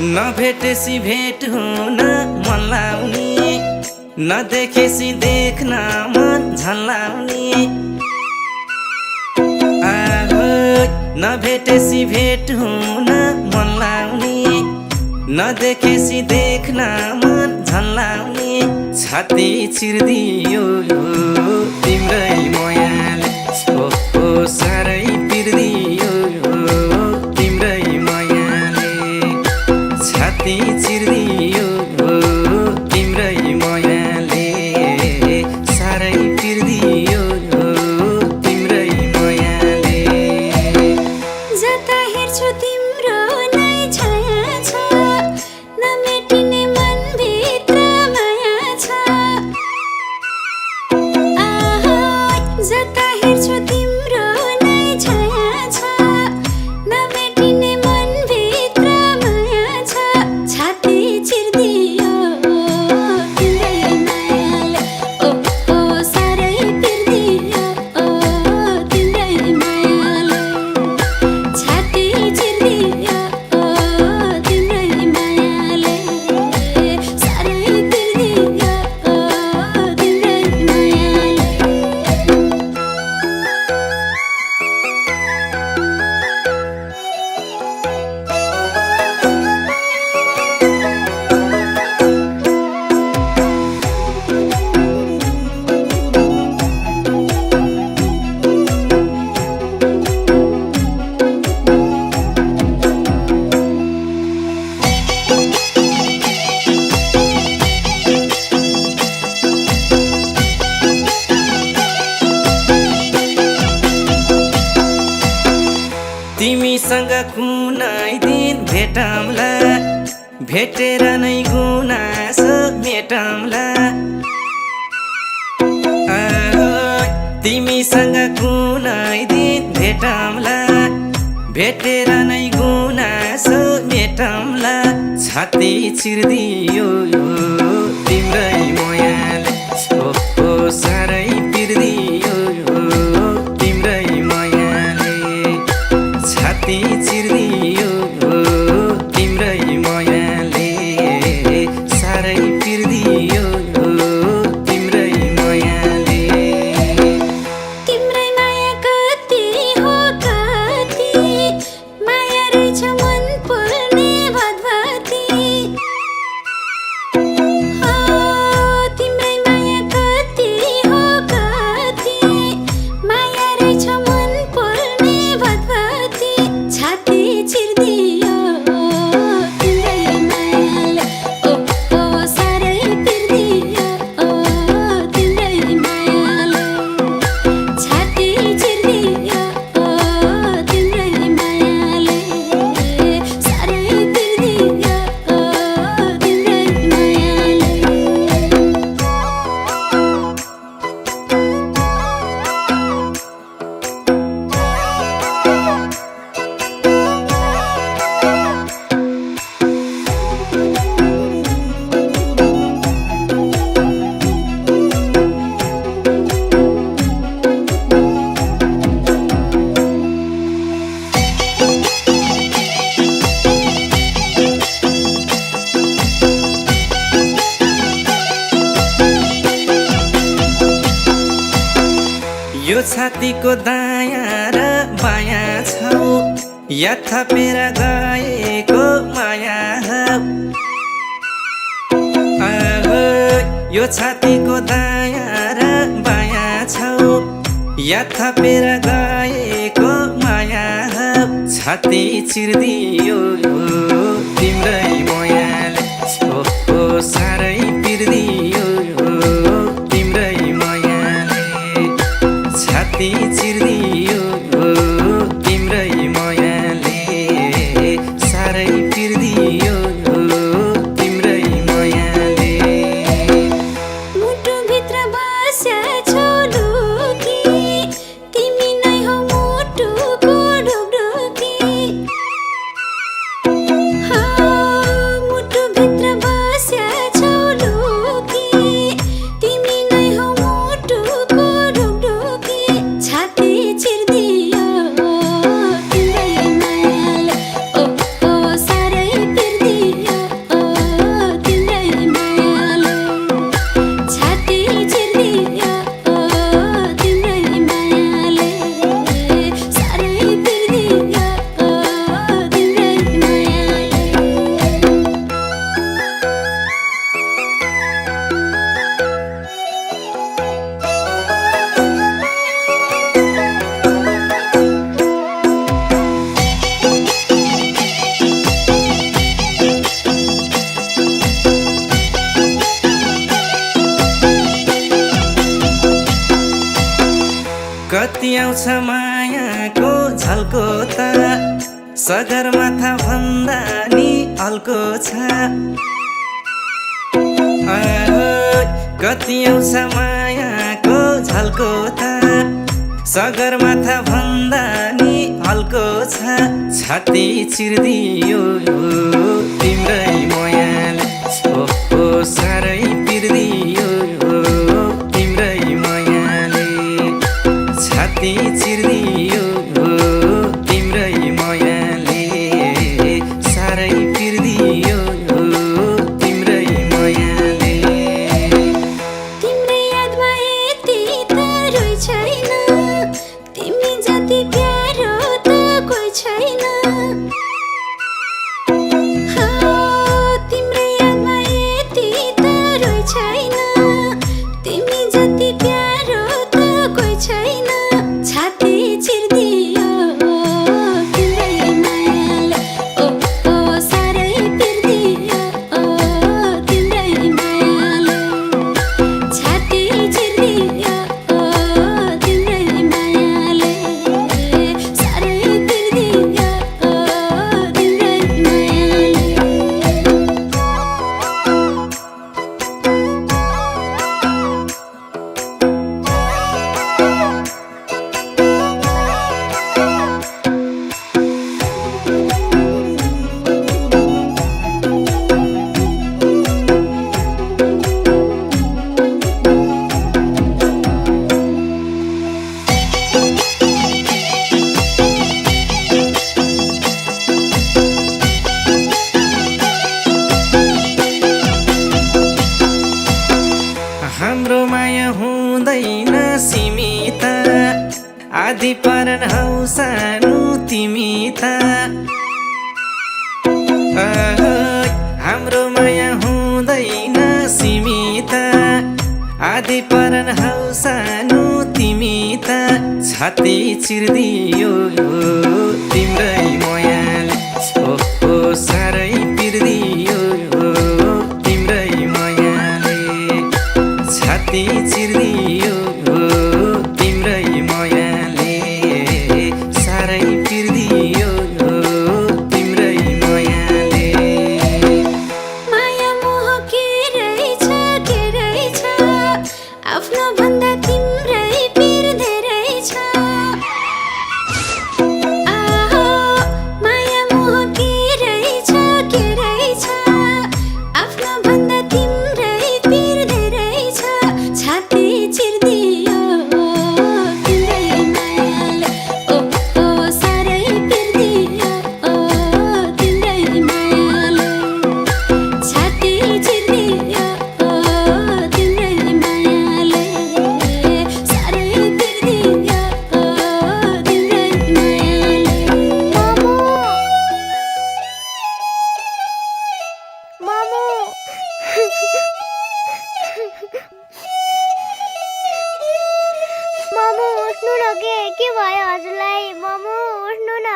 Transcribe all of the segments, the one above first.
नभेटेसी भेट हुन मन लाउने, नदेखेसी देख्न मन झल्लाउने। नभेटेसी भेट हुन मन लाउने, नदेखेसी देख्न मन झल्लाउने। छाती चिर्दियो तिम्रै मायाले, ओ साह्रै पिर्दियो तिम्रै मायाले। छाती चिर्दियो तिम्रै मायाले, साह्रै पिर्दियो तिम्रै मायाले। जता हेर्छु तिम्रो नै छाया छ, नमेटिने मनभित्र माया छ। जता हेर्छु तिम्रो नै छाया छ, नमेटिने मनभित्र माया छ। छाती चिर्दियो तिम्रै मायाले, ओ साह्रै पिर्दियो तिम्रै मायाले। छाती चिर्दियो तिम्रै मायाले, साह्रै पिर्दियो तिम्रै मायाले। तिमीसँग कुनै दिन भेटौँला, भेटेर नै गुनासो मेटौँला। तिमीसँग कुनै दिन भेटौँला, भेटेर नै गुनासो मेटौँला। छाती चिर्दियो तिम्रै मायाले, ओ साह्रै पिर्दियो तिम्रै मायाले। छाती चिर्दियो तिम्रै मायाले, साह्रै पिर्दियो तिम्रै मायाले। तिम्रै माया कति हो कति, माया रहेछ मन पर्ने भदभती। तिम्रै माया कति हो कति, माया रहेछ मन पर्ने भदभती। छाती चिर्दियो तिम्रै मायाले, ओ साह्रै पिर्दियो तिम्रै मायाले। छाती चिर्दियो तिम्रै मायाले, साह्रै पिर्दियो तिम्रै मायाले। यो छातीको दायाँ र बायाँ छौ, या थपेर गएको माया हौ। यो छातीको दायाँ र बायाँ छौ, या थपेर गएको माया हौ। छाती चिर्दियो तिम्रै मायाले, ओ साह्रै पिर्दियो तिम्रै मायाले। छाती चिर्दियो तिम्रै मायाले, साह्रै पिर्दियो तिम्रै मायाले। मुटुभित्र बस्या छौ लुकी, तिमी नै हौ मुटुको ढुकढुकी। आउँछ मायाको झल्को त सगरमाथा भन्दा नि हल्को छ कति आउँछ मायाको झल्को त सगरमाथा भन्दा नि हल्को छ छाती चिर्दियो तिम्रै मायाले ओ साह्रै पिर्दियो तिम्रै मायाले छाती चिर्दियो तिम्रै मायाले साह्रै पिर्दियो तिम्रै मायाले तिम्रै यादमा यति त रोइ छैन तिमी जति प्यारो त कोही छैन तिम्रै यादमा यति त रोइ छैन तिमी जति प्यारो त कोही छैन छाती चिर्दियो तिम्रै मायाले ओ साह्रै पिर्दियो तिम्रै मायाले छाती चिर्दियो तिम्रै मायाले साह्रै पिर्दियो तिम्रै मायाले हाम्रो माया हुँदैन सीमित आदि परन हौ सानो तिमी त हाम्रो माया हुँदैन सीमित आदि परन हौ सानो तिमी त छाती चिर्दियो तिम्रै मायाले ओ साह्रै पिर्दियो तिम्रै मायाले छाती चिर्दियो तिम्रै मायाले साह्रै पिर्दियो तिम्रै मायाले माया मोह के रहेछ आफ्नो भन्दा तिम्रै पिर धेरै छ माया मोह के रहेछ आफ्नो भन्दा तिम्रै पिर धेरै छ छाती चिर्दियो तिम्रै मायाले ओ साह्रै पिर्दियो तिम्रै मायाले छाती चिर्दियो तिम्रै मायाले साह्रै पिर्दियो तिम्रै मायाले मामु मामु उठ्नु न के भयो हजुरलाई मामु उठ्नु न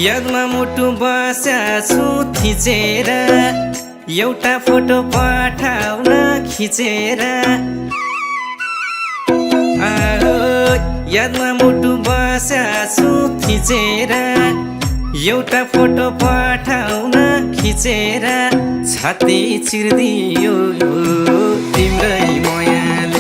यादमा मुटु बस्या छु थिचेर एउटा फोटो पठाउन खिचेर यादमा मुटु बस्या छु थिचेर एउटा फोटो पठाउन खिचेर छाती चिर्दियो तिम्रै मायाले